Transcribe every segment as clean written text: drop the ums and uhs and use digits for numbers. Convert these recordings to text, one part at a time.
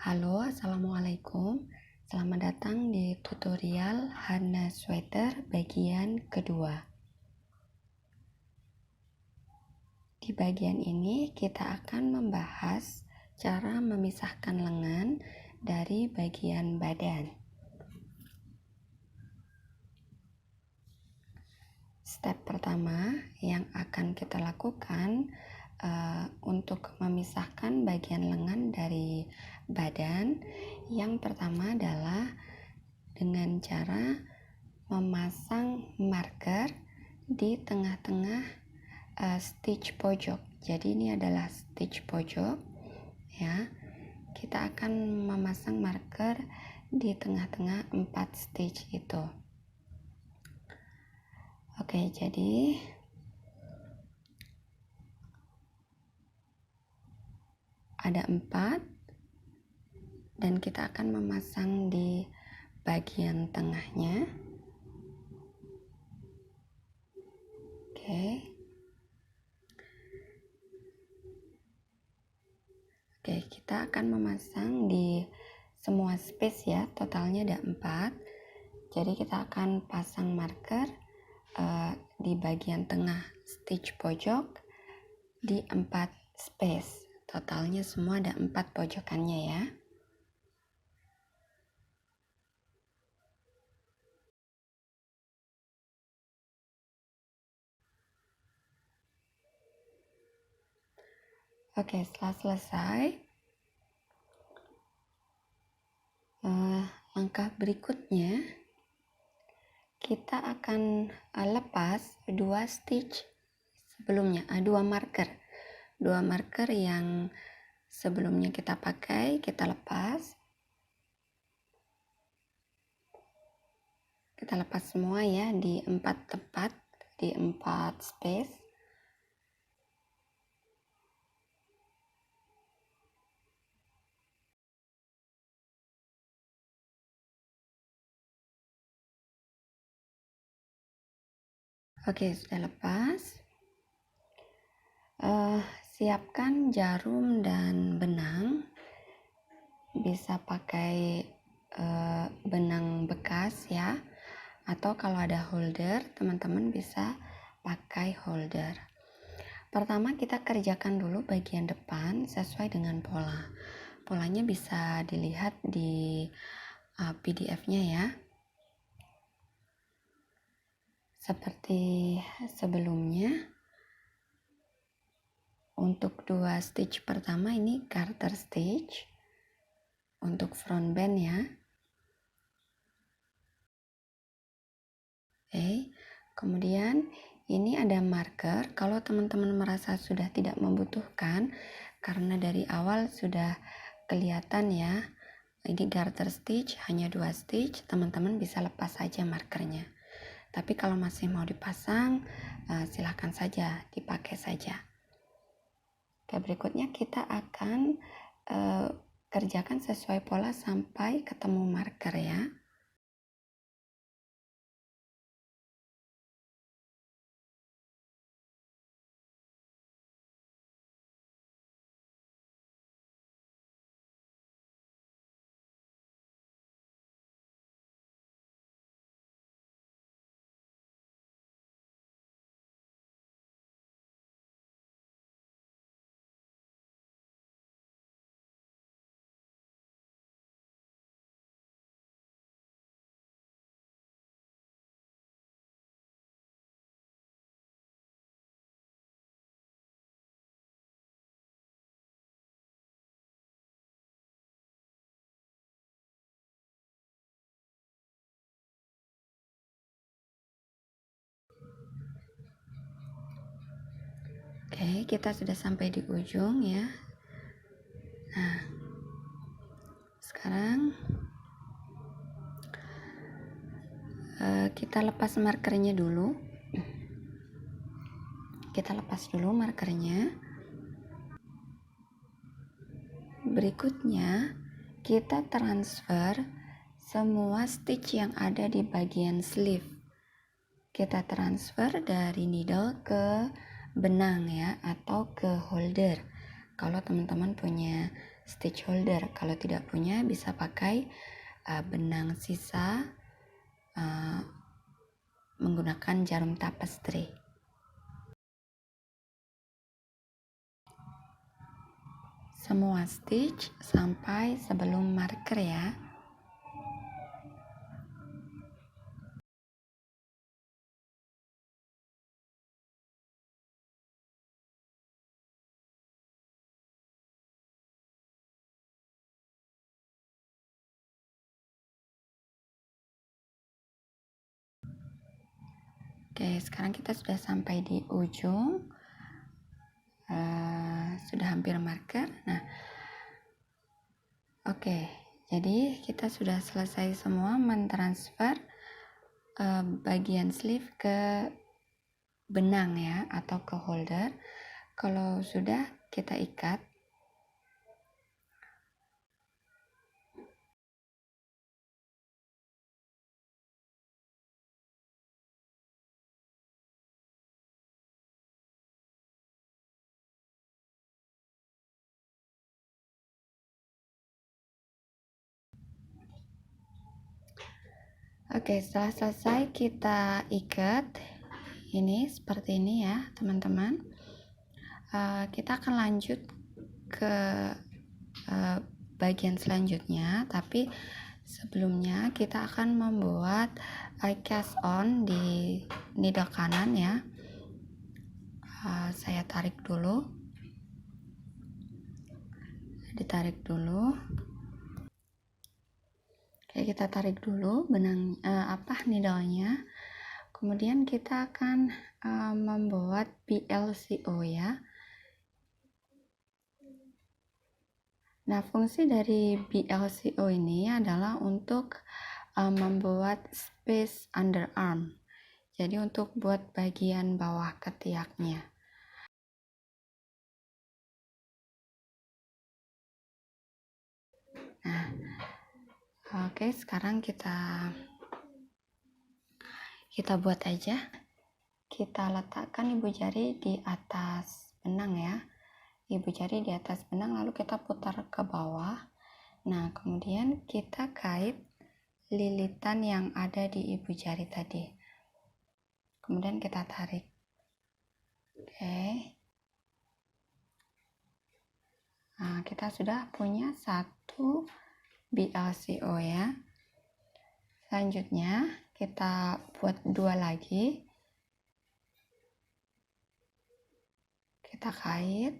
Halo, Assalamualaikum. Selamat datang di tutorial Hana Sweater bagian kedua. Di bagian ini kita akan membahas cara memisahkan lengan dari bagian badan. Step pertama yang akan kita lakukan untuk memisahkan bagian lengan dari badan, yang pertama adalah dengan cara memasang marker di tengah-tengah stitch pojok. Jadi ini adalah stitch pojok ya. Kita akan memasang marker di tengah-tengah 4 stitch itu. Oke, jadi ada 4 dan kita akan memasang di bagian tengahnya. Oke, kita akan memasang di semua space ya, totalnya ada 4. Jadi kita akan pasang marker di bagian tengah stitch pojok di 4 space. Totalnya semua ada 4 pojokannya ya. Oke, setelah selesai, langkah berikutnya kita akan lepas 2 stitch sebelumnya, 2 marker yang sebelumnya kita pakai, kita lepas semua ya di 4 tempat, di 4 space. Oke, sudah lepas. Siapkan jarum dan benang. Bisa pakai benang bekas ya, atau kalau ada holder, teman-teman bisa pakai holder. Pertama kita kerjakan dulu bagian depan sesuai dengan pola. Polanya bisa dilihat di PDF-nya ya. Seperti sebelumnya, untuk 2 stitch pertama ini garter stitch untuk front band ya. Oke, kemudian ini ada marker. Kalau teman-teman merasa sudah tidak membutuhkan karena dari awal sudah kelihatan ya, ini garter stitch hanya 2 stitch, teman-teman bisa lepas saja markernya. Tapi kalau masih mau dipasang, silahkan saja, dipakai saja. Oke, berikutnya kita akan kerjakan sesuai pola sampai ketemu marker ya. Oke, kita sudah sampai di ujung ya. Nah, sekarang kita lepas markernya dulu. Kita lepas dulu markernya. Berikutnya, kita transfer semua stitch yang ada di bagian sleeve. Kita transfer dari needle ke benang ya, atau ke holder. kalau teman-teman punya stitch holder. Kalau tidak punya, bisa pakai benang sisa menggunakan jarum tapestry. Semua stitch sampai sebelum marker ya. Oke, sekarang kita sudah sampai di ujung. Sudah hampir marker. Nah, oke, jadi kita sudah selesai semua mentransfer bagian sleeve ke benang ya, atau ke holder. Kalau sudah, kita ikat. Oke, setelah selesai kita ikat. Ini seperti ini ya, teman-teman. Kita akan lanjut ke bagian selanjutnya, tapi sebelumnya kita akan membuat cast on di needle kanan ya. Saya tarik dulu, ditarik dulu. Oke, kita tarik dulu benang needle-nya. Kemudian kita akan membuat BLCO ya. Nah, fungsi dari BLCO ini adalah untuk membuat space underarm. Jadi untuk buat bagian bawah ketiaknya. Nah, oke, sekarang kita buat aja. Kita letakkan ibu jari di atas benang ya. Ibu jari di atas benang, lalu kita putar ke bawah. Nah, kemudian kita kait lilitan yang ada di ibu jari tadi. Kemudian kita tarik. Oke. Nah, kita sudah punya satu BLCO ya. Selanjutnya kita buat dua lagi. Kita kait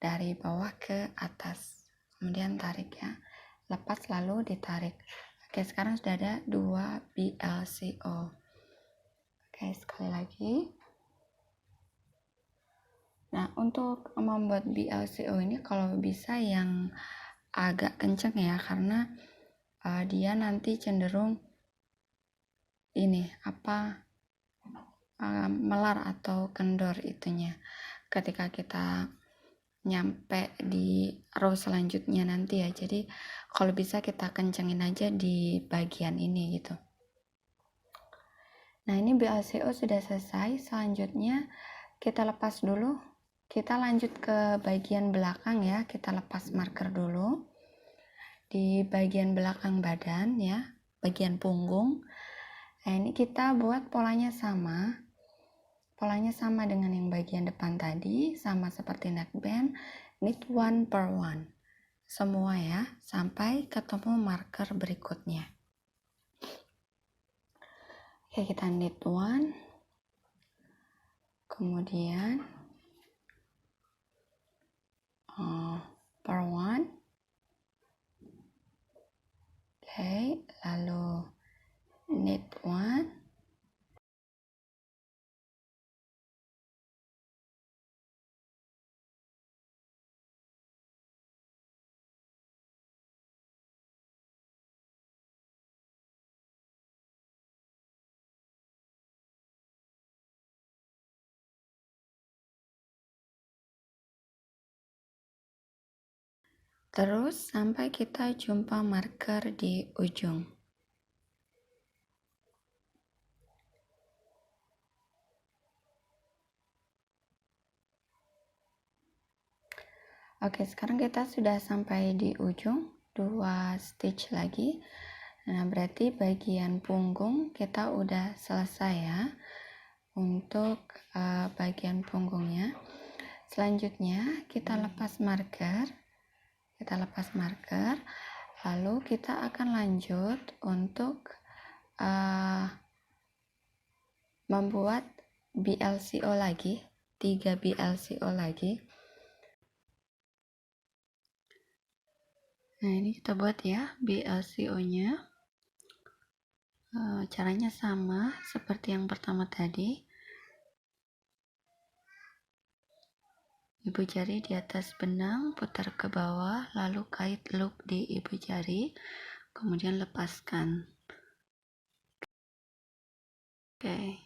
dari bawah ke atas, kemudian tarik ya, lepas lalu ditarik. Oke, sekarang sudah ada dua BLCO. Oke, sekali lagi. Nah, untuk membuat BLCO ini kalau bisa yang agak kenceng ya, karena dia nanti cenderung ini melar atau kendor itunya ketika kita nyampe di row selanjutnya nanti ya. Jadi kalau bisa kita kencengin aja di bagian ini gitu. Nah, ini BLCO sudah selesai. Selanjutnya kita lepas dulu. Kita lanjut ke bagian belakang ya. Kita lepas marker dulu di bagian belakang badan ya, bagian punggung. Nah, ini kita buat polanya sama. Polanya sama dengan yang bagian depan tadi, sama seperti neckband, knit one per one. Semua ya, sampai ketemu marker berikutnya. Oke, kita knit one. Kemudian per one. Oke, lalu knit one. Terus sampai kita jumpa marker di ujung. Oke, sekarang kita sudah sampai di ujung, 2 stitch lagi. Nah, berarti bagian punggung kita udah selesai ya untuk bagian punggungnya. Selanjutnya kita lepas marker. Lalu kita akan lanjut untuk membuat BLCO lagi, 3 BLCO lagi. Nah, ini kita buat ya BLCO-nya. Caranya sama seperti yang pertama tadi. Ibu jari di atas benang, putar ke bawah, lalu kait loop di ibu jari, kemudian lepaskan. Oke.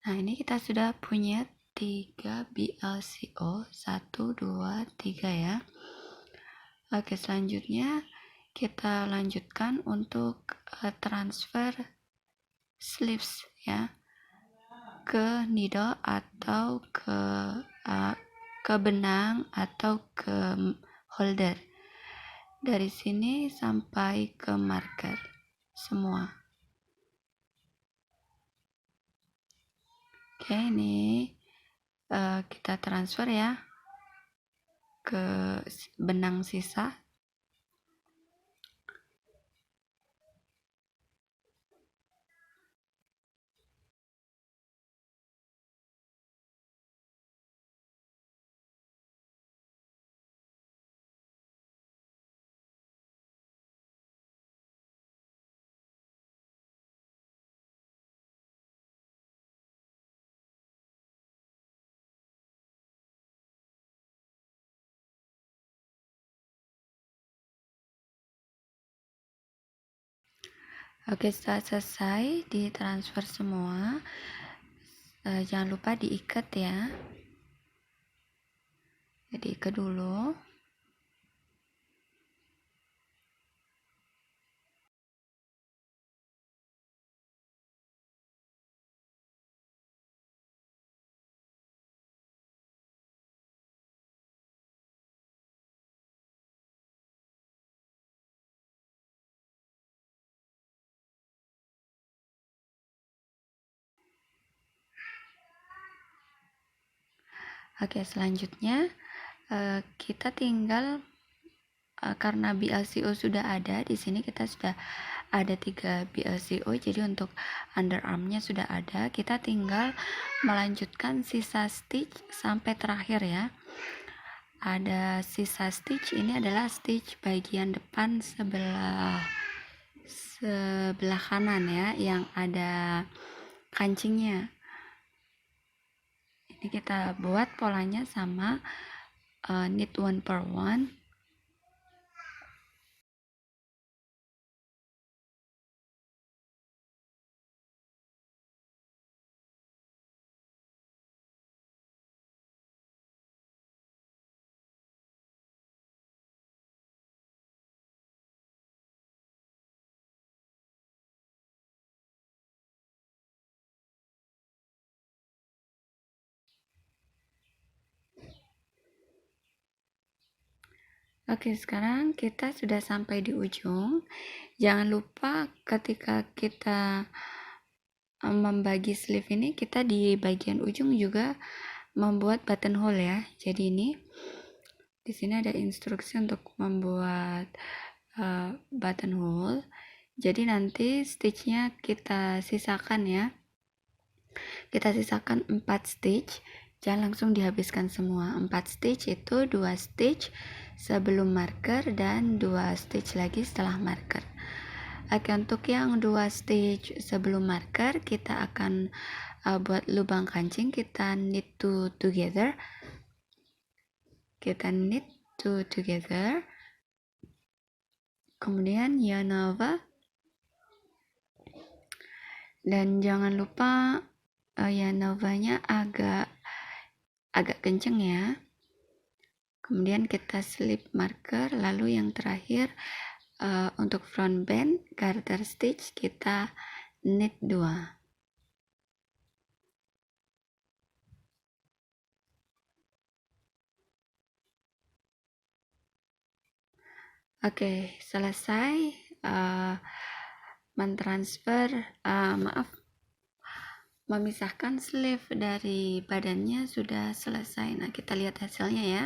Nah, ini kita sudah punya 3 BLCO, 1, 2, 3 ya. Oke, selanjutnya kita lanjutkan untuk transfer sleeves ya, ke needle atau ke benang atau ke holder. Dari sini sampai ke marker semua. Oke, ini kita transfer ya ke benang sisa. Oke, setelah selesai ditransfer semua, jangan lupa diikat ya. Jadi ikat dulu. Oke, selanjutnya kita tinggal karena BLCO sudah ada di sini, kita sudah ada 3 BLCO, jadi untuk underarmnya sudah ada. Kita tinggal melanjutkan sisa stitch sampai terakhir ya. Ada sisa stitch, ini adalah stitch bagian depan sebelah kanan ya, yang ada kancingnya. Ini kita buat polanya sama knit 1 per 1. Oke, sekarang kita sudah sampai di ujung. Jangan lupa ketika kita membagi sleeve ini, kita di bagian ujung juga membuat buttonhole ya. Jadi ini di sini ada instruksi untuk membuat buttonhole. Jadi nanti stitchnya kita sisakan ya. Kita sisakan 4 stitch. Jangan langsung dihabiskan semua. 4 stitch itu 2 stitch sebelum marker dan 2 stitch lagi setelah marker. Oke, untuk yang 2 stitch sebelum marker kita akan buat lubang kancing. Kita knit two together. Kemudian yarn over. Dan jangan lupa yarn over-nya agak kenceng ya. Kemudian kita slip marker, lalu yang terakhir untuk front bend garter stitch kita knit 2. Oke, selesai mentransfer, memisahkan sleeve dari badannya sudah selesai. Nah, kita lihat hasilnya ya.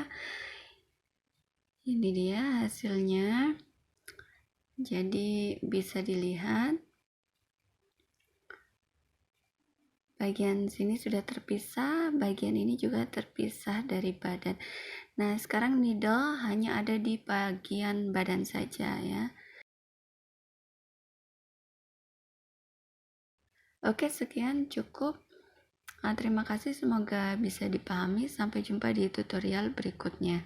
Ini dia hasilnya. Jadi bisa dilihat bagian sini sudah terpisah, bagian ini juga terpisah dari badan. Nah, sekarang needle hanya ada di bagian badan saja ya. Oke, sekian cukup. Terima kasih, semoga bisa dipahami. Sampai jumpa di tutorial berikutnya.